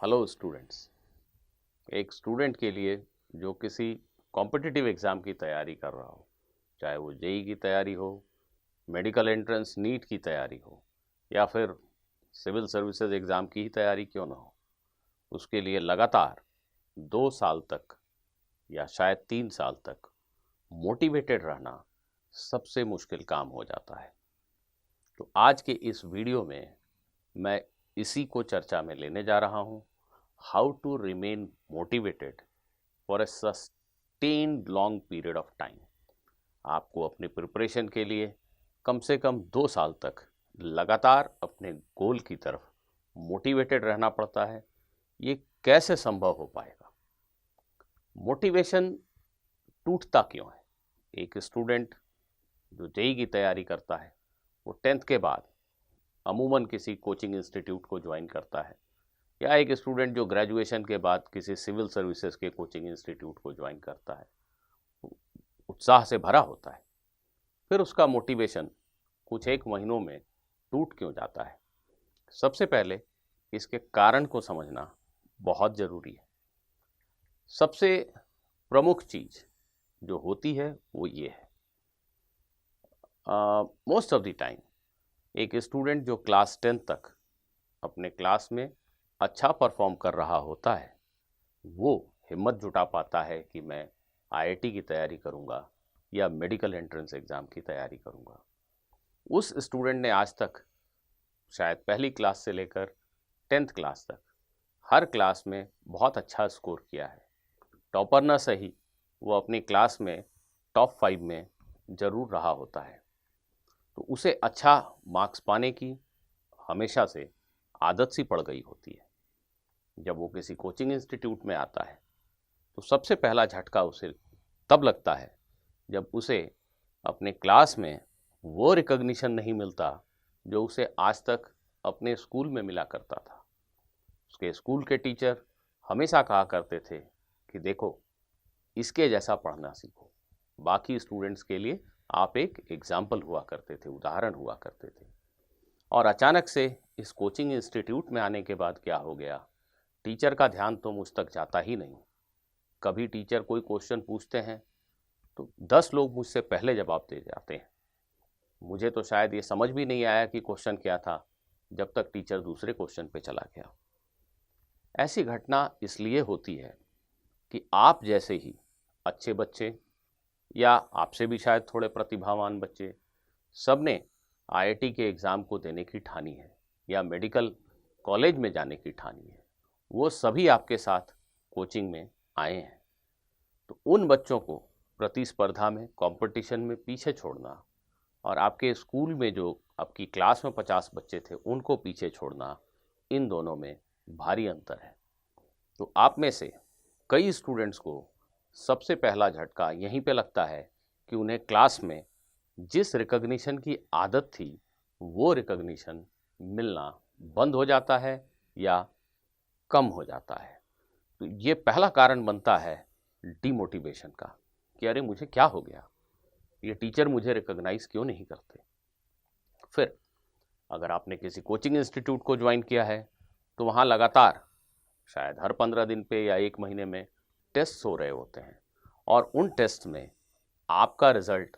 Hello students. एक student के लिए जो किसी कॉम्पिटिटिव एग्ज़ाम की तैयारी कर रहा हो, चाहे वो जेई की तैयारी हो, मेडिकल एंट्रेंस नीट की तैयारी हो या फिर सिविल सर्विसेज एग्ज़ाम की ही तैयारी क्यों ना हो, उसके लिए लगातार 2 साल तक या शायद 3 साल तक मोटिवेटेड रहना सबसे मुश्किल काम हो जाता है। तो आज के इस वीडियो में मैं इसी को चर्चा में लेने जा रहा हूँ। How to remain motivated for a sustained long period of time. आपको अपनी प्रिपरेशन के लिए कम से कम 2 साल तक लगातार अपने गोल की तरफ मोटिवेटेड रहना पड़ता है। ये कैसे संभव हो पाएगा? मोटिवेशन टूटता क्यों है? एक स्टूडेंट जो जेई की तैयारी करता है वो 10th के बाद अमूमन किसी कोचिंग इंस्टीट्यूट को ज्वाइन करता है, या एक स्टूडेंट जो ग्रेजुएशन के बाद किसी सिविल सर्विसेज के कोचिंग इंस्टीट्यूट को ज्वाइन करता है, उत्साह से भरा होता है, फिर उसका मोटिवेशन कुछ एक महीनों में टूट क्यों जाता है? सबसे पहले इसके कारण को समझना बहुत ज़रूरी है। सबसे प्रमुख चीज़ जो होती है वो ये है, मोस्ट ऑफ द टाइम एक स्टूडेंट जो क्लास 10 तक अपने क्लास में अच्छा परफॉर्म कर रहा होता है, वो हिम्मत जुटा पाता है कि मैं आईआईटी की तैयारी करूंगा या मेडिकल एंट्रेंस एग्ज़ाम की तैयारी करूंगा। उस स्टूडेंट ने आज तक शायद पहली क्लास से लेकर 10th क्लास तक हर क्लास में बहुत अच्छा स्कोर किया है। टॉपर ना सही, वो अपनी क्लास में टॉप 5 में ज़रूर रहा होता है। तो उसे अच्छा मार्क्स पाने की हमेशा से आदत सी पड़ गई होती है। जब वो किसी कोचिंग इंस्टीट्यूट में आता है तो सबसे पहला झटका उसे तब लगता है जब उसे अपने क्लास में वो रिकॉग्निशन नहीं मिलता जो उसे आज तक अपने स्कूल में मिला करता था। उसके स्कूल के टीचर हमेशा कहा करते थे कि देखो, इसके जैसा पढ़ना सीखो। बाकी स्टूडेंट्स के लिए आप एक एग्जाम्पल हुआ करते थे, उदाहरण हुआ करते थे। और अचानक से इस कोचिंग इंस्टीट्यूट में आने के बाद क्या हो गया? टीचर का ध्यान तो मुझ तक जाता ही नहीं। कभी टीचर कोई क्वेश्चन पूछते हैं तो 10 लोग मुझसे पहले जवाब दे जाते हैं। मुझे तो शायद ये समझ भी नहीं आया कि क्वेश्चन क्या था जब तक टीचर दूसरे क्वेश्चन पे चला गया। ऐसी घटना इसलिए होती है कि आप जैसे ही अच्छे बच्चे या आपसे भी शायद थोड़े प्रतिभावान बच्चे, सब ने आईआईटी के एग्ज़ाम को देने की ठानी है या मेडिकल कॉलेज में जाने की ठानी है। वो सभी आपके साथ कोचिंग में आए हैं। तो उन बच्चों को प्रतिस्पर्धा में, कंपटीशन में पीछे छोड़ना और आपके स्कूल में जो आपकी क्लास में 50 बच्चे थे उनको पीछे छोड़ना, इन दोनों में भारी अंतर है। तो आप में से कई स्टूडेंट्स को सबसे पहला झटका यहीं पे लगता है कि उन्हें क्लास में जिस रिकॉग्निशन की आदत थी वो रिकॉग्निशन मिलना बंद हो जाता है या कम हो जाता है। तो ये पहला कारण बनता है डीमोटिवेशन का कि अरे मुझे क्या हो गया, ये टीचर मुझे रिकॉग्नाइज क्यों नहीं करते। फिर अगर आपने किसी कोचिंग इंस्टीट्यूट को ज्वाइन किया है तो वहाँ लगातार शायद हर 15 दिन पे या 1 महीने में टेस्ट हो रहे होते हैं, और उन टेस्ट में आपका रिजल्ट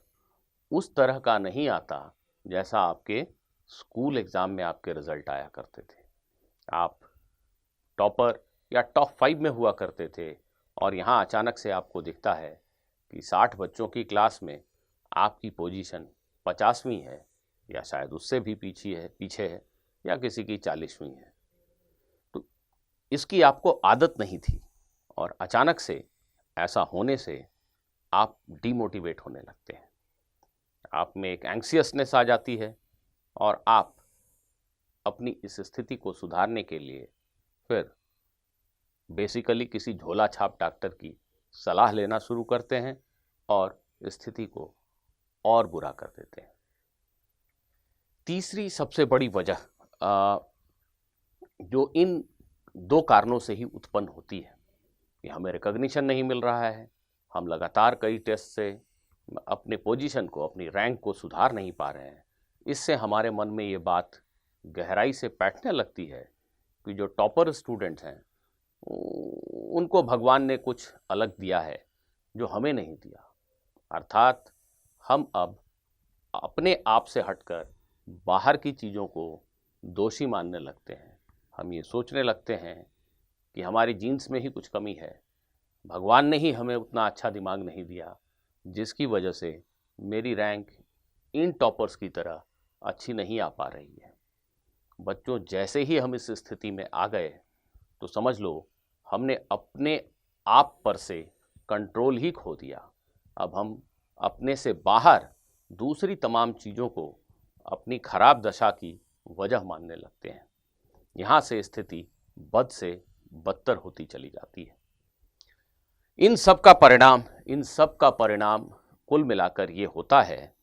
उस तरह का नहीं आता जैसा आपके स्कूल एग्ज़ाम में आपके रिजल्ट आया करते थे। आप टॉपर या टॉप 5 में हुआ करते थे और यहाँ अचानक से आपको दिखता है कि 60 बच्चों की क्लास में आपकी पोजीशन 50वीं है या शायद उससे भी पीछे है या किसी की 40वीं है। तो इसकी आपको आदत नहीं थी और अचानक से ऐसा होने से आप डीमोटिवेट होने लगते हैं। आप में एक एंग्सियसनेस आ जाती है और आप अपनी इस स्थिति को सुधारने के लिए फिर बेसिकली किसी झोला छाप डॉक्टर की सलाह लेना शुरू करते हैं और स्थिति को और बुरा कर देते हैं। तीसरी सबसे बड़ी वजह जो इन 2 कारणों से ही उत्पन्न होती है कि हमें रिकॉग्निशन नहीं मिल रहा है, हम लगातार कई टेस्ट से अपने पोजीशन को, अपनी रैंक को सुधार नहीं पा रहे हैं। इससे हमारे मन में ये बात गहराई से बैठने लगती है कि जो टॉपर स्टूडेंट्स हैं उनको भगवान ने कुछ अलग दिया है जो हमें नहीं दिया। अर्थात हम अब अपने आप से हटकर बाहर की चीज़ों को दोषी मानने लगते हैं। हम ये सोचने लगते हैं कि हमारी जीन्स में ही कुछ कमी है, भगवान ने ही हमें उतना अच्छा दिमाग नहीं दिया जिसकी वजह से मेरी रैंक इन टॉपर्स की तरह अच्छी नहीं आ पा रही है। बच्चों, जैसे ही हम इस स्थिति में आ गए तो समझ लो हमने अपने आप पर से कंट्रोल ही खो दिया। अब हम अपने से बाहर दूसरी तमाम चीज़ों को अपनी खराब दशा की वजह मानने लगते हैं। यहाँ से स्थिति बद से बदतर होती चली जाती है। इन सब का परिणाम कुल मिलाकर ये होता है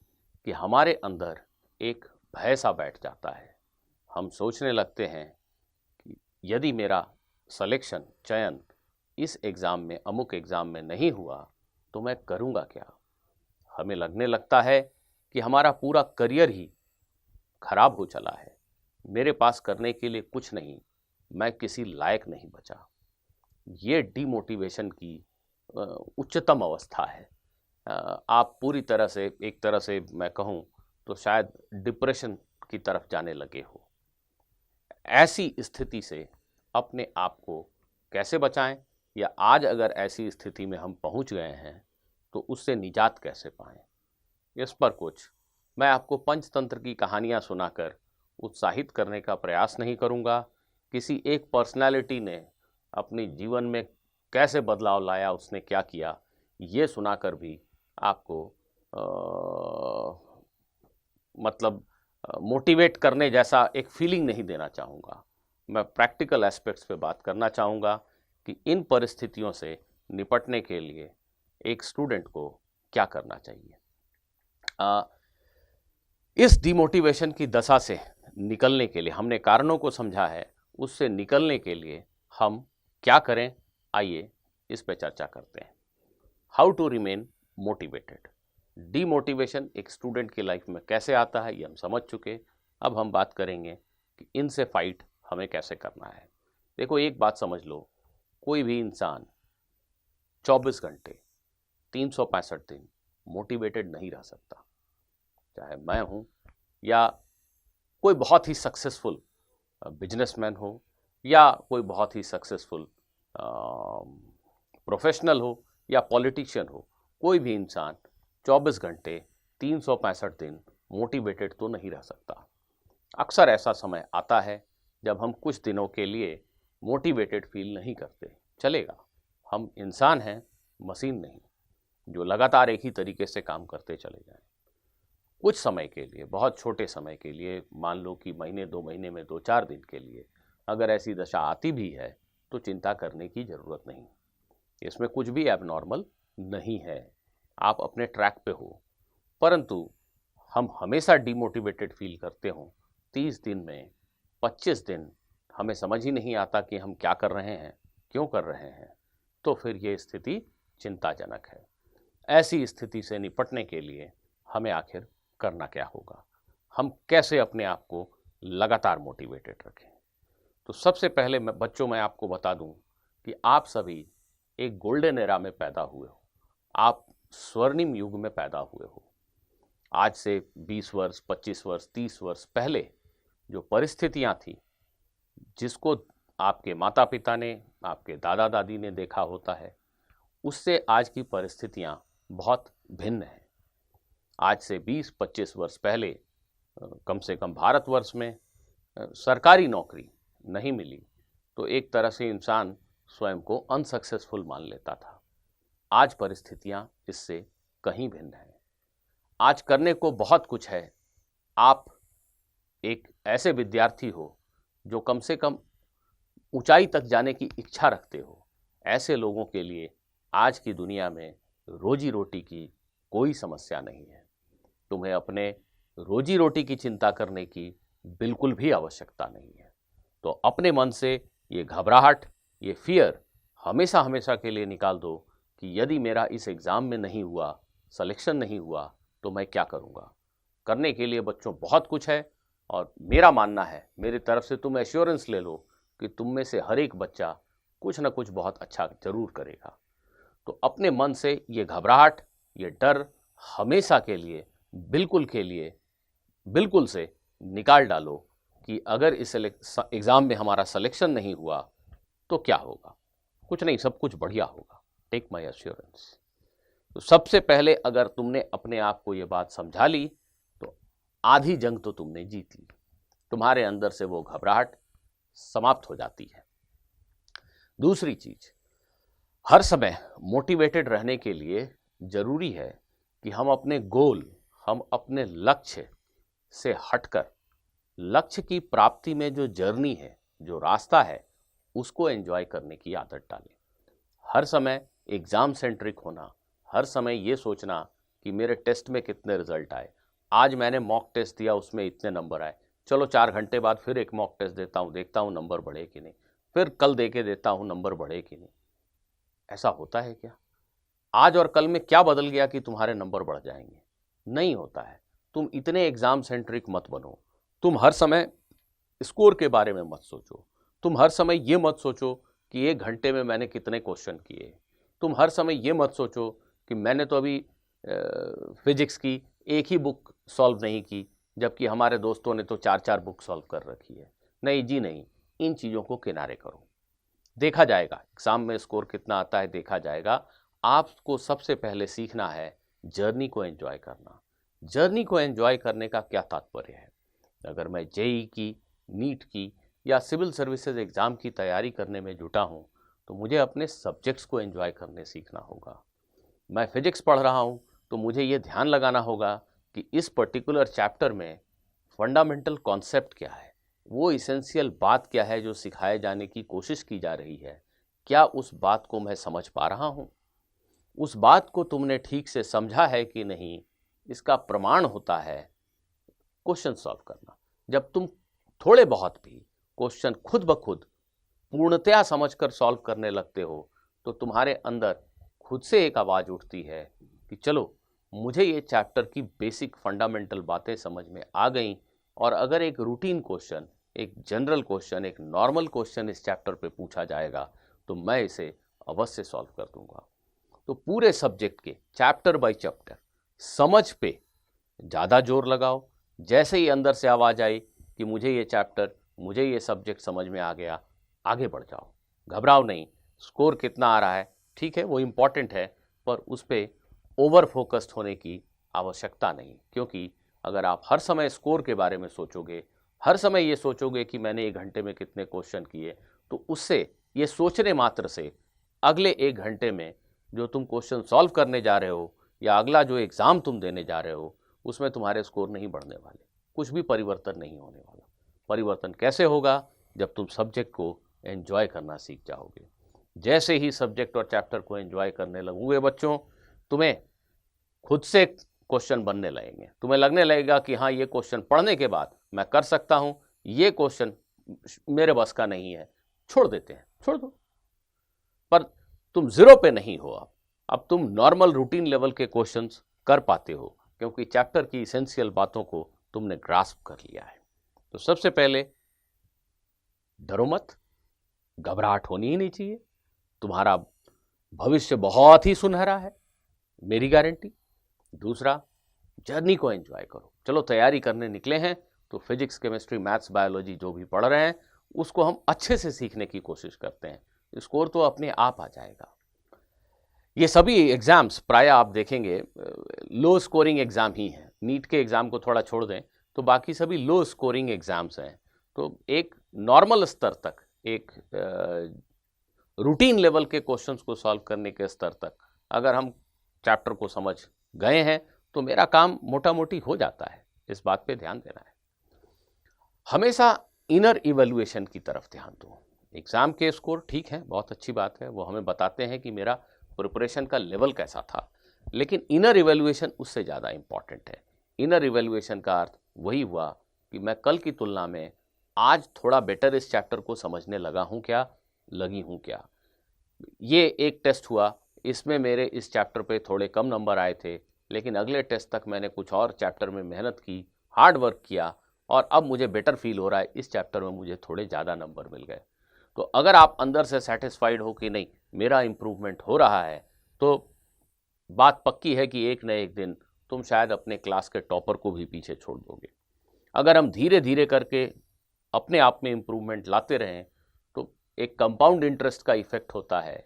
कि हमारे अंदर एक भय सा बैठ जाता है। हम सोचने लगते हैं कि यदि मेरा सिलेक्शन चयन इस एग्ज़ाम में, अमुक एग्ज़ाम में नहीं हुआ तो मैं करूँगा क्या। हमें लगने लगता है कि हमारा पूरा करियर ही खराब हो चला है, मेरे पास करने के लिए कुछ नहीं, मैं किसी लायक नहीं बचा। ये डीमोटिवेशन की उच्चतम अवस्था है। आप पूरी तरह से, एक तरह से मैं कहूँ तो शायद डिप्रेशन की तरफ जाने लगे हो। ऐसी स्थिति से अपने आप को कैसे बचाएं, या आज अगर ऐसी स्थिति में हम पहुंच गए हैं तो उससे निजात कैसे पाएं, इस पर कुछ मैं आपको पंचतंत्र की कहानियां सुनाकर उत्साहित करने का प्रयास नहीं करूंगा। किसी एक पर्सनालिटी ने अपने जीवन में कैसे बदलाव लाया, उसने क्या किया, ये सुनाकर भी आपको मतलब मोटिवेट करने जैसा एक फीलिंग नहीं देना चाहूँगा। मैं प्रैक्टिकल एस्पेक्ट्स पे बात करना चाहूँगा कि इन परिस्थितियों से निपटने के लिए एक स्टूडेंट को क्या करना चाहिए। इस डिमोटिवेशन की दशा से निकलने के लिए हमने कारणों को समझा है, उससे निकलने के लिए हम क्या करें, आइए इस पे चर्चा करते हैं। How to remain motivated. Demotivation एक स्टूडेंट की लाइफ में कैसे आता है ये हम समझ चुके। अब हम बात करेंगे कि इनसे फाइट हमें कैसे करना है। देखो, एक बात समझ लो, कोई भी इंसान 24 घंटे 365 दिन मोटिवेटेड नहीं रह सकता। चाहे मैं हूँ या कोई बहुत ही सक्सेसफुल बिजनेसमैन हो या कोई बहुत ही सक्सेसफुल प्रोफेशनल हो या पॉलिटिशियन हो, कोई भी इंसान 24 घंटे 365 दिन मोटिवेटेड तो नहीं रह सकता। अक्सर ऐसा समय आता है जब हम कुछ दिनों के लिए मोटिवेटेड फील नहीं करते। चलेगा, हम इंसान हैं, मशीन नहीं, जो लगातार एक ही तरीके से काम करते चले जाएं। कुछ समय के लिए, बहुत छोटे समय के लिए, मान लो कि महीने 2 महीने में 2-4 दिन के लिए अगर ऐसी दशा आती भी है तो चिंता करने की ज़रूरत नहीं। इसमें कुछ भी एबनॉर्मल नहीं है, आप अपने ट्रैक पे हो। परंतु हम हमेशा डिमोटिवेटेड फील करते हों, 30 दिन में 25 दिन हमें समझ ही नहीं आता कि हम क्या कर रहे हैं, क्यों कर रहे हैं, तो फिर ये स्थिति चिंताजनक है। ऐसी स्थिति से निपटने के लिए हमें आखिर करना क्या होगा, हम कैसे अपने आप को लगातार मोटिवेटेड रखें। तो सबसे पहले मैं आपको बता दूं कि आप सभी एक गोल्डन एरा में पैदा हुए हो, आप स्वर्णिम युग में पैदा हुए हो। आज से 20 वर्ष, 25 वर्ष, 30 वर्ष पहले जो परिस्थितियां थी, जिसको आपके माता पिता ने, आपके दादा दादी ने देखा होता है, उससे आज की परिस्थितियां बहुत भिन्न हैं। आज से 20-25 वर्ष पहले कम से कम भारतवर्ष में सरकारी नौकरी नहीं मिली तो एक तरह से इंसान स्वयं को अनसक्सेसफुल मान लेता था। आज परिस्थितियां इससे कहीं भिन्न हैं। आज करने को बहुत कुछ है। आप एक ऐसे विद्यार्थी हो जो कम से कम ऊंचाई तक जाने की इच्छा रखते हो। ऐसे लोगों के लिए आज की दुनिया में रोजी रोटी की कोई समस्या नहीं है। तुम्हें अपने रोजी रोटी की चिंता करने की बिल्कुल भी आवश्यकता नहीं है। तो अपने मन से ये घबराहट, ये फियर हमेशा हमेशा के लिए निकाल दो कि यदि मेरा इस एग्ज़ाम में नहीं हुआ, सिलेक्शन नहीं हुआ, तो मैं क्या करूँगा। करने के लिए बच्चों बहुत कुछ है, और मेरा मानना है, मेरी तरफ से तुम एश्योरेंस ले लो कि तुम में से हर एक बच्चा कुछ ना कुछ बहुत अच्छा जरूर करेगा। तो अपने मन से ये घबराहट, ये डर हमेशा के लिए, बिल्कुल से निकाल डालो कि अगर इस एग्ज़ाम में हमारा सिलेक्शन नहीं हुआ तो क्या होगा। कुछ नहीं, सब कुछ बढ़िया होगा, टेक माई एश्योरेंस। तो सबसे पहले अगर तुमने अपने आप को ये बात समझा ली तो आधी जंग तो तुमने जीत ली। तुम्हारे अंदर से वो घबराहट समाप्त हो जाती है। दूसरी चीज, हर समय मोटिवेटेड रहने के लिए जरूरी है कि हम अपने गोल, हम अपने लक्ष्य से हटकर लक्ष्य की प्राप्ति में जो जर्नी है, जो रास्ता है, उसको एंजॉय करने की आदत डालें। हर समय एग्जाम सेंट्रिक होना, हर समय ये सोचना कि मेरे टेस्ट में कितने रिजल्ट आए, आज मैंने मॉक टेस्ट दिया उसमें इतने नंबर आए, चलो 4 घंटे बाद फिर एक मॉक टेस्ट देता हूँ, देखता हूँ नंबर बढ़े कि नहीं, फिर कल दे के देता हूँ नंबर बढ़े कि नहीं। ऐसा होता है क्या? आज और कल में क्या बदल गया कि तुम्हारे नंबर बढ़ जाएंगे? नहीं होता है। तुम इतने एग्जाम सेंट्रिक मत बनो। तुम हर समय स्कोर के बारे में मत सोचो। तुम हर समय ये मत सोचो कि 1 घंटे में मैंने कितने क्वेश्चन किए। तुम हर समय ये मत सोचो कि मैंने तो अभी फिजिक्स की एक ही बुक सॉल्व नहीं की, जबकि हमारे दोस्तों ने तो 4-4 बुक सॉल्व कर रखी है। नहीं जी नहीं, इन चीज़ों को किनारे करो, देखा जाएगा एग्जाम में स्कोर कितना आता है, देखा जाएगा। आपको सबसे पहले सीखना है जर्नी को एंजॉय करना। जर्नी को एंजॉय करने का क्या तात्पर्य है? अगर मैं जेई की, नीट की या सिविल सर्विसेज एग्ज़ाम की तैयारी करने में जुटा हूँ तो मुझे अपने सब्जेक्ट्स को एंजॉय करने सीखना होगा। मैं फिजिक्स पढ़ रहा हूँ तो मुझे ये ध्यान लगाना होगा कि इस पर्टिकुलर चैप्टर में फंडामेंटल कॉन्सेप्ट क्या है, वो इसेंशियल बात क्या है जो सिखाए जाने की कोशिश की जा रही है, क्या उस बात को मैं समझ पा रहा हूँ? उस बात को तुमने ठीक से समझा है कि नहीं, इसका प्रमाण होता है क्वेश्चन सॉल्व करना। जब तुम थोड़े बहुत भी क्वेश्चन खुद ब खुद पूर्णतया समझकर सॉल्व करने लगते हो तो तुम्हारे अंदर खुद से एक आवाज़ उठती है कि चलो, मुझे ये चैप्टर की बेसिक फंडामेंटल बातें समझ में आ गई, और अगर एक रूटीन क्वेश्चन, एक जनरल क्वेश्चन, एक नॉर्मल क्वेश्चन इस चैप्टर पे पूछा जाएगा तो मैं इसे अवश्य सॉल्व कर दूंगा। तो पूरे सब्जेक्ट के चैप्टर बाय चैप्टर समझ पे ज़्यादा जोर लगाओ। जैसे ही अंदर से आवाज़ आई कि मुझे ये चैप्टर, मुझे ये सब्जेक्ट समझ में आ गया, आगे बढ़ जाओ, घबराओ नहीं। स्कोर कितना आ रहा है ठीक है, वो इम्पॉर्टेंट है, पर उस पर ओवर फोकस्ड होने की आवश्यकता नहीं, क्योंकि अगर आप हर समय स्कोर के बारे में सोचोगे, हर समय ये सोचोगे कि मैंने 1 घंटे में कितने क्वेश्चन किए, तो उससे, ये सोचने मात्र से, अगले 1 घंटे में जो तुम क्वेश्चन सॉल्व करने जा रहे हो या अगला जो एग्ज़ाम तुम देने जा रहे हो, उसमें तुम्हारे स्कोर नहीं बढ़ने वाले, कुछ भी परिवर्तन नहीं होने वाला। परिवर्तन कैसे होगा? जब तुम सब्जेक्ट को एंजॉय करना सीख जाओगे। जैसे ही सब्जेक्ट और चैप्टर को एंजॉय करने लगोगे बच्चों, तुम्हें खुद से क्वेश्चन बनने लगेंगे। तुम्हें लगने लगेगा कि हाँ, ये क्वेश्चन पढ़ने के बाद मैं कर सकता हूँ, ये क्वेश्चन मेरे बस का नहीं है, छोड़ देते हैं, छोड़ दो। पर तुम जीरो पे नहीं हो। अब तुम नॉर्मल रूटीन लेवल के क्वेश्चंस कर पाते हो, क्योंकि चैप्टर की इसेंशियल बातों को तुमने ग्रास्प कर लिया है। तो सबसे पहले डरो मत, घबराहट होनी ही नहीं चाहिए। तुम्हारा भविष्य बहुत ही सुनहरा है, मेरी गारंटी। दूसरा, जर्नी को एंजॉय करो। चलो, तैयारी करने निकले हैं तो फिजिक्स, केमिस्ट्री, मैथ्स, बायोलॉजी जो भी पढ़ रहे हैं उसको हम अच्छे से सीखने की कोशिश करते हैं। स्कोर तो अपने आप आ जाएगा। ये सभी एग्जाम्स प्राय आप देखेंगे लो स्कोरिंग एग्जाम ही हैं। नीट के एग्जाम को थोड़ा छोड़ दें तो बाकी सभी लो स्कोरिंग एग्जाम्स हैं। तो एक नॉर्मल स्तर तक, एक रूटीन लेवल के क्वेश्चंस को सॉल्व करने के स्तर तक अगर हम चैप्टर को समझ गए हैं तो मेरा काम मोटा मोटी हो जाता है। इस बात पे ध्यान देना है। हमेशा इनर इवैल्यूएशन की तरफ ध्यान दो। एग्जाम के स्कोर ठीक है, बहुत अच्छी बात है, वो हमें बताते हैं कि मेरा प्रिपरेशन का लेवल कैसा था, लेकिन इनर इवैल्यूएशन उससे ज़्यादा इंपॉर्टेंट है। इनर इवैल्यूएशन का अर्थ वही हुआ कि मैं कल की तुलना में आज थोड़ा बेटर इस चैप्टर को समझने लगा हूँ क्या, लगी हूँ क्या। ये एक टेस्ट हुआ, इसमें मेरे इस चैप्टर पे थोड़े कम नंबर आए थे, लेकिन अगले टेस्ट तक मैंने कुछ और चैप्टर में मेहनत की, हार्ड वर्क किया, और अब मुझे बेटर फील हो रहा है, इस चैप्टर में मुझे थोड़े ज़्यादा नंबर मिल गए। तो अगर आप अंदर से सेटिस्फाइड हो कि नहीं मेरा इम्प्रूवमेंट हो रहा है, तो बात पक्की है कि एक न एक दिन तुम शायद अपने क्लास के टॉपर को भी पीछे छोड़ दोगे। अगर हम धीरे धीरे करके अपने आप में इम्प्रूवमेंट लाते रहें तो एक कंपाउंड इंटरेस्ट का इफेक्ट होता है।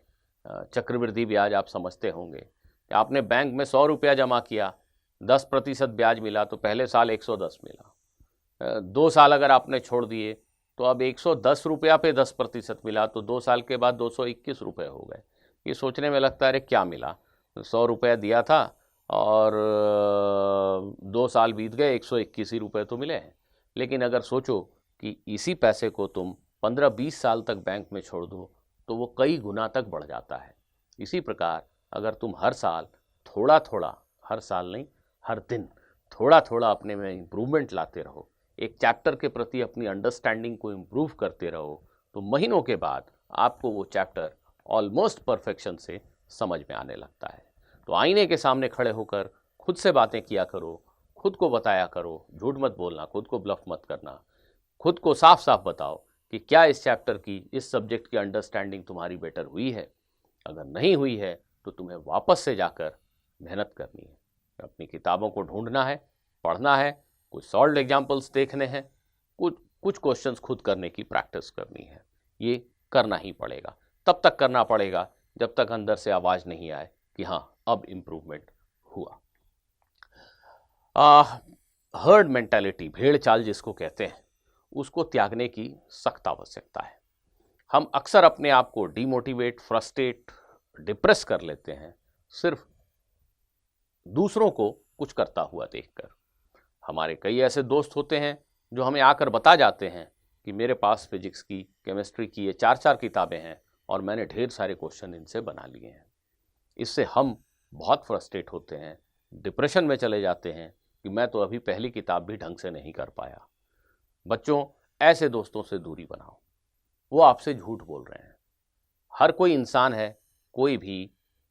चक्रवृद्धि ब्याज आप समझते होंगे कि आपने बैंक में 100 रुपया जमा किया, 10% ब्याज मिला तो पहले साल 110 मिला। 2 साल अगर आपने छोड़ दिए तो अब 110 रुपया पे 10% मिला, तो 2 साल के बाद 221 रुपये हो गए। ये सोचने में लगता है अरे क्या मिला, 100 रुपया दिया था और 2 साल बीत गए, 121 ही रुपये तो मिले हैं। लेकिन अगर सोचो कि इसी पैसे को तुम 15-20 साल तक बैंक में छोड़ दो तो वो कई गुना तक बढ़ जाता है। इसी प्रकार अगर तुम हर साल थोड़ा थोड़ा, हर साल नहीं हर दिन थोड़ा थोड़ा अपने में इम्प्रूवमेंट लाते रहो, एक चैप्टर के प्रति अपनी अंडरस्टैंडिंग को इम्प्रूव करते रहो, तो महीनों के बाद आपको वो चैप्टर ऑलमोस्ट परफेक्शन से समझ में आने लगता है। तो आईने के सामने खड़े होकर खुद से बातें किया करो, खुद को बताया करो, झूठ मत बोलना, खुद को ब्लफ मत करना, खुद को साफ साफ बताओ कि क्या इस चैप्टर की, इस सब्जेक्ट की अंडरस्टैंडिंग तुम्हारी बेटर हुई है। अगर नहीं हुई है तो तुम्हें वापस से जाकर मेहनत करनी है, अपनी किताबों को ढूंढना है, पढ़ना है, कुछ सॉल्व्ड एग्जाम्पल्स देखने हैं, कुछ क्वेश्चंस खुद करने की प्रैक्टिस करनी है। ये करना ही पड़ेगा, तब तक करना पड़ेगा जब तक अंदर से आवाज़ नहीं आए कि हाँ अब इम्प्रूवमेंट हुआ। हर्ड मेंटालिटी, भेड़ चाल जिसको कहते हैं, उसको त्यागने की सख्त आवश्यकता है। हम अक्सर अपने आप को डिमोटिवेट, फ्रस्ट्रेट, डिप्रेस कर लेते हैं सिर्फ दूसरों को कुछ करता हुआ देखकर। हमारे कई ऐसे दोस्त होते हैं जो हमें आकर बता जाते हैं कि मेरे पास फिजिक्स की, केमिस्ट्री की ये 4-4 किताबें हैं और मैंने ढेर सारे क्वेश्चन इनसे बना लिए हैं। इससे हम बहुत फ्रस्ट्रेट होते हैं, डिप्रेशन में चले जाते हैं कि मैं तो अभी पहली किताब भी ढंग से नहीं कर पाया। बच्चों, ऐसे दोस्तों से दूरी बनाओ, वो आपसे झूठ बोल रहे हैं। हर कोई इंसान है, कोई भी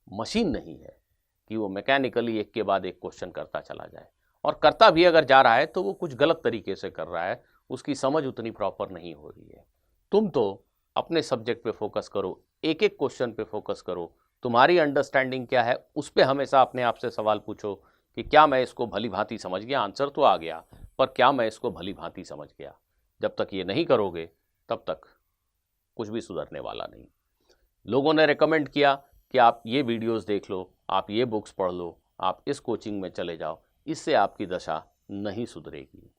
मशीन नहीं है कि वो मैकेनिकली एक के बाद एक क्वेश्चन करता चला जाए, और करता भी अगर जा रहा है तो वो कुछ गलत तरीके से कर रहा है, उसकी समझ उतनी प्रॉपर नहीं हो रही है। तुम तो अपने सब्जेक्ट पे फोकस करो, एक एक क्वेश्चन पे फोकस करो, तुम्हारी अंडरस्टैंडिंग क्या है उस पर हमेशा अपने आप से सवाल पूछो कि क्या मैं इसको भली भांति समझ गया। आंसर तो आ गया, पर क्या मैं इसको भली भांति समझ गया। जब तक ये नहीं करोगे तब तक कुछ भी सुधरने वाला नहीं। लोगों ने रेकमेंड किया कि आप ये वीडियोस देख लो, आप ये बुक्स पढ़ लो, आप इस कोचिंग में चले जाओ, इससे आपकी दशा नहीं सुधरेगी।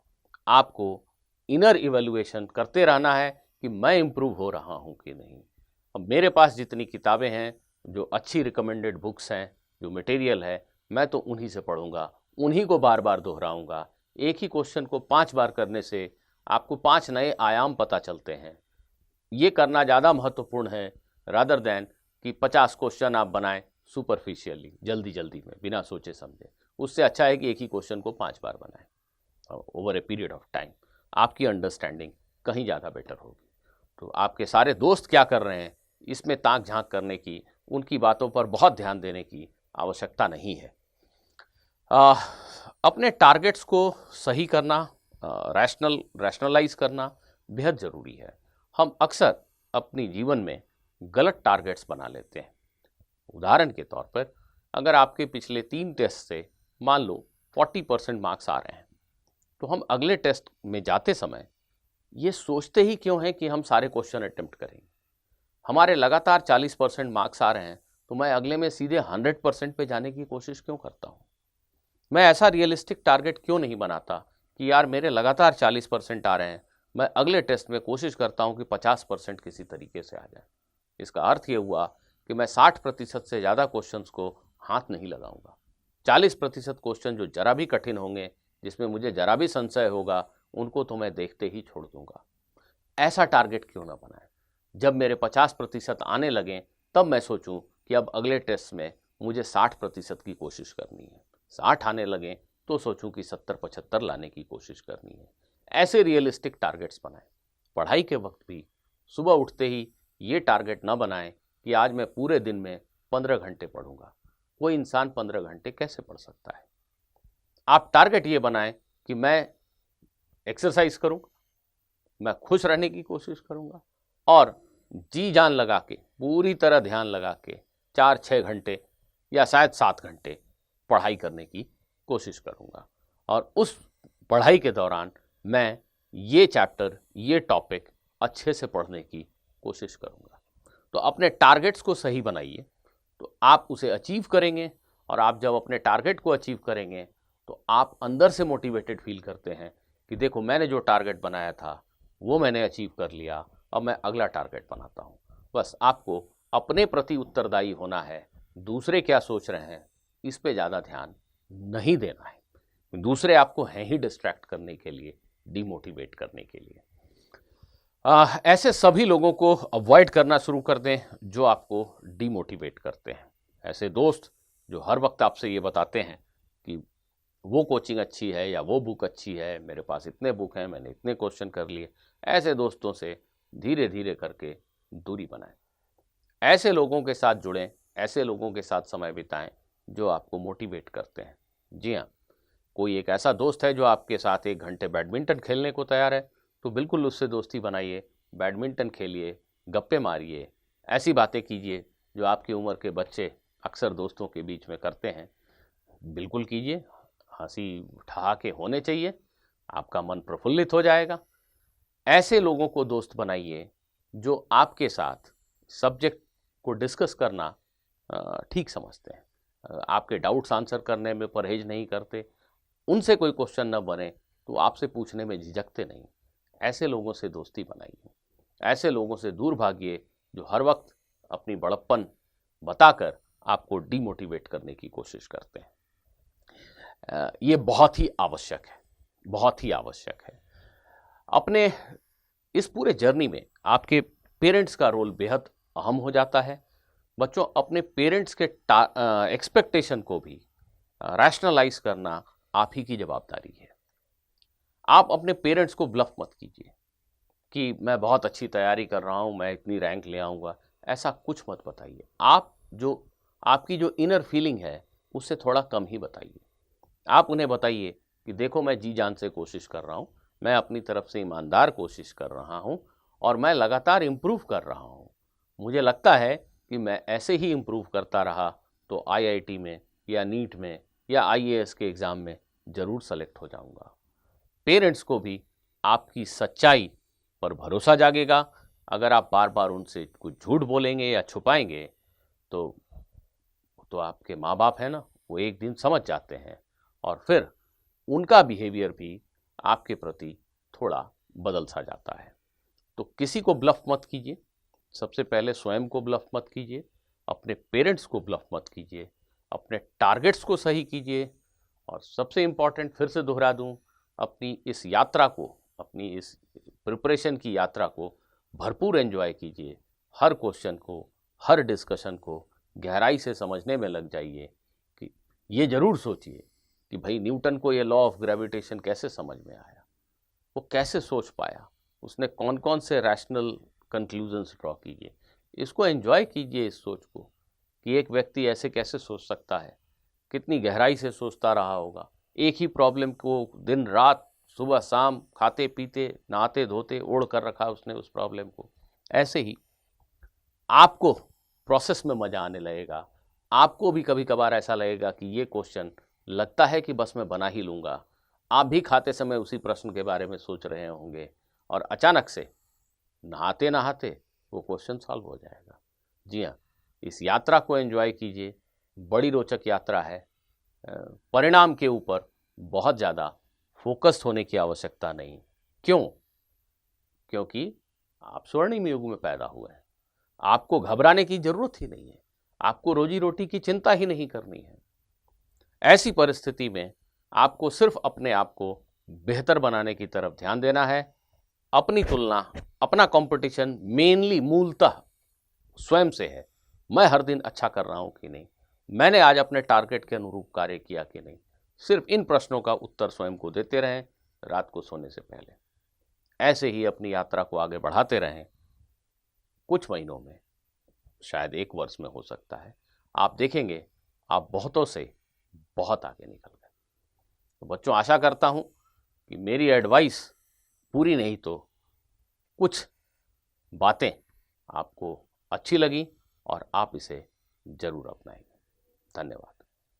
आपको इनर इवैल्यूएशन करते रहना है कि मैं इम्प्रूव हो रहा हूँ कि नहीं। अब मेरे पास जितनी किताबें हैं, जो अच्छी रिकमेंडेड बुक्स हैं, जो मटेरियल है, मैं तो उन्हीं से पढ़ूंगा, उन्हीं को बार बार दोहराऊंगा। एक ही क्वेश्चन को 5 बार करने से आपको 5 नए आयाम पता चलते हैं। ये करना ज़्यादा महत्वपूर्ण है रादर देन कि 50 क्वेश्चन आप बनाएं सुपरफिशियली, जल्दी जल्दी में, बिना सोचे समझे। उससे अच्छा है कि एक ही क्वेश्चन को 5 बार बनाएं। Over a period of time आपकी अंडरस्टैंडिंग कहीं ज़्यादा बेटर होगी। तो आपके सारे दोस्त क्या कर रहे हैं, इसमें ताक झांक करने की, उनकी बातों पर बहुत ध्यान देने की आवश्यकता नहीं है। अपने टारगेट्स को सही करना, रैशनलाइज करना बेहद ज़रूरी है। हम अक्सर अपनी जीवन में गलत टारगेट्स बना लेते हैं। उदाहरण के तौर पर अगर आपके पिछले 3 टेस्ट से मान लो 40% मार्क्स आ रहे हैं, तो हम अगले टेस्ट में जाते समय ये सोचते ही क्यों हैं कि हम सारे क्वेश्चन अटेम्प्ट करेंगे। हमारे लगातार 40% मार्क्स आ रहे हैं तो मैं अगले में सीधे 100% पे जाने की कोशिश क्यों करता हूँ। मैं ऐसा रियलिस्टिक टारगेट क्यों नहीं बनाता कि यार मेरे लगातार 40% आ रहे हैं, मैं अगले टेस्ट में कोशिश करता हूँ कि 50% किसी तरीके से आ जाए। इसका अर्थ ये हुआ कि मैं 60% से ज़्यादा क्वेश्चंस को हाथ नहीं लगाऊंगा। 40% क्वेश्चन जो जरा भी कठिन होंगे, जिसमें मुझे जरा भी संशय होगा, उनको तो मैं देखते ही छोड़ दूंगा। ऐसा टारगेट क्यों ना बनाए। जब मेरे 50% आने लगें तब मैं सोचूं कि अब अगले टेस्ट में मुझे 60% की कोशिश करनी है। 60 आने लगें तो सोचूं कि 70-75 लाने की कोशिश करनी है। ऐसे रियलिस्टिक टारगेट्स बनाएं। पढ़ाई के वक्त भी सुबह उठते ही ये टारगेट ना बनाएं कि आज मैं पूरे दिन में 15 घंटे पढ़ूंगा। कोई इंसान 15 घंटे कैसे पढ़ सकता है। आप टारगेट ये बनाएं कि मैं एक्सरसाइज करूंगा, मैं खुश रहने की कोशिश करूंगा और जी जान लगा के, पूरी तरह ध्यान लगा के 4-6 घंटे या शायद 7 घंटे पढ़ाई करने की कोशिश करूँगा। और उस पढ़ाई के दौरान मैं ये चैप्टर, ये टॉपिक अच्छे से पढ़ने की कोशिश करूँगा। तो अपने टारगेट्स को सही बनाइए, तो आप उसे अचीव करेंगे। और आप जब अपने टारगेट को अचीव करेंगे तो आप अंदर से मोटिवेटेड फील करते हैं कि देखो, मैंने जो टारगेट बनाया था वो मैंने अचीव कर लिया, अब मैं अगला टारगेट बनाता हूँ। बस आपको अपने प्रति उत्तरदायी होना है, दूसरे क्या सोच रहे हैं इस पे ज़्यादा ध्यान नहीं देना है। दूसरे आपको हैं ही डिस्ट्रैक्ट करने के लिए, डिमोटिवेट करने के लिए। ऐसे सभी लोगों को अवॉइड करना शुरू कर दें जो आपको डिमोटिवेट करते हैं। ऐसे दोस्त जो हर वक्त आपसे ये बताते हैं कि वो कोचिंग अच्छी है या वो बुक अच्छी है, मेरे पास इतने बुक हैं, मैंने इतने क्वेश्चन कर लिए, ऐसे दोस्तों से धीरे धीरे करके दूरी बनाएं। ऐसे लोगों के साथ जुड़ें, ऐसे लोगों के साथ समय बिताएं जो आपको मोटिवेट करते हैं। जी हाँ, कोई एक ऐसा दोस्त है जो आपके साथ 1 घंटे बैडमिंटन खेलने को तैयार है, तो बिल्कुल उससे दोस्ती बनाइए, बैडमिंटन खेलिए, गप्पे मारिए, ऐसी बातें कीजिए जो आपकी उम्र के बच्चे अक्सर दोस्तों के बीच में करते हैं। बिल्कुल कीजिए, हंसी ठहाके होने चाहिए, आपका मन प्रफुल्लित हो जाएगा। ऐसे लोगों को दोस्त बनाइए जो आपके साथ सब्जेक्ट को डिस्कस करना ठीक समझते हैं, आपके डाउट्स आंसर करने में परहेज नहीं करते, उनसे कोई क्वेश्चन न बने तो आपसे पूछने में झिझकते नहीं। ऐसे लोगों से दोस्ती बनाइए, ऐसे लोगों से दूर भागिए जो हर वक्त अपनी बड़प्पन बताकर आपको डिमोटिवेट करने की कोशिश करते हैं। ये बहुत ही आवश्यक है, बहुत ही आवश्यक है। अपने इस पूरे जर्नी में आपके पेरेंट्स का रोल बेहद अहम हो जाता है। बच्चों, अपने पेरेंट्स के एक्सपेक्टेशन को भी रैशनलाइज करना आप ही की जवाबदारी है। आप अपने पेरेंट्स को ब्लफ मत कीजिए कि मैं बहुत अच्छी तैयारी कर रहा हूँ, मैं इतनी रैंक ले आऊँगा, ऐसा कुछ मत बताइए। आपकी जो इनर फीलिंग है उससे थोड़ा कम ही बताइए। आप उन्हें बताइए कि देखो, मैं जी जान से कोशिश कर रहा हूँ, मैं अपनी तरफ से ईमानदार कोशिश कर रहा हूँ और मैं लगातार इम्प्रूव कर रहा हूँ। मुझे लगता है कि मैं ऐसे ही इम्प्रूव करता रहा तो IIT में या नीट में या IAS के एग्ज़ाम में ज़रूर सेलेक्ट हो जाऊँगा। पेरेंट्स को भी आपकी सच्चाई पर भरोसा जागेगा। अगर आप बार बार उनसे कुछ झूठ बोलेंगे या छुपाएंगे तो आपके माँ बाप है ना, वो एक दिन समझ जाते हैं और फिर उनका बिहेवियर भी आपके प्रति थोड़ा बदल सा जाता है। तो किसी को ब्लफ मत कीजिए, सबसे पहले स्वयं को ब्लफ मत कीजिए, अपने पेरेंट्स को ब्लफ मत कीजिए, अपने टारगेट्स को सही कीजिए और सबसे इम्पॉर्टेंट, फिर से दोहरा दूं, अपनी इस यात्रा को, अपनी इस प्रिपरेशन की यात्रा को भरपूर एंजॉय कीजिए। हर क्वेश्चन को, हर डिस्कशन को गहराई से समझने में लग जाइए। कि ये ज़रूर सोचिए कि भाई, न्यूटन को ये लॉ ऑफ ग्रेविटेशन कैसे समझ में आया, वो कैसे सोच पाया, उसने कौन कौन से रैशनल कंक्लूजन्स ड्रॉ कीजिए। इसको एंजॉय कीजिए, इस सोच को कि एक व्यक्ति ऐसे कैसे सोच सकता है, कितनी गहराई से सोचता रहा होगा, एक ही प्रॉब्लम को दिन रात, सुबह शाम, खाते पीते, नहाते धोते ओढ़ कर रखा उसने उस प्रॉब्लम को। ऐसे ही आपको प्रोसेस में मज़ा आने लगेगा। आपको भी कभी कभार ऐसा लगेगा कि ये क्वेश्चन लगता है कि बस मैं बना ही लूँगा। आप भी खाते समय उसी प्रश्न के बारे में सोच रहे होंगे और अचानक से नहाते नहाते वो क्वेश्चन सॉल्व हो जाएगा। जी हाँ, इस यात्रा को एंजॉय कीजिए, बड़ी रोचक यात्रा है। परिणाम के ऊपर बहुत ज़्यादा फोकस्ड होने की आवश्यकता नहीं। क्यों? क्योंकि आप स्वर्णिम युग में पैदा हुए हैं, आपको घबराने की जरूरत ही नहीं है, आपको रोजी रोटी की चिंता ही नहीं करनी है। ऐसी परिस्थिति में आपको सिर्फ अपने आप को बेहतर बनाने की तरफ ध्यान देना है। अपनी तुलना, अपना कंपटीशन मेनली, मूलतः स्वयं से है। मैं हर दिन अच्छा कर रहा हूं कि नहीं, मैंने आज अपने टारगेट के अनुरूप कार्य किया कि नहीं। सिर्फ इन प्रश्नों का उत्तर स्वयं को देते रहें रात को सोने से पहले। ऐसे ही अपनी यात्रा को आगे बढ़ाते रहें। कुछ महीनों में, शायद 1 वर्ष में हो सकता है, आप देखेंगे आप बहुतों से बहुत आगे निकल गए। तो बच्चों, आशा करता हूं कि मेरी एडवाइस पूरी नहीं तो कुछ बातें आपको अच्छी लगी और आप इसे ज़रूर अपनाएंगे। धन्यवाद।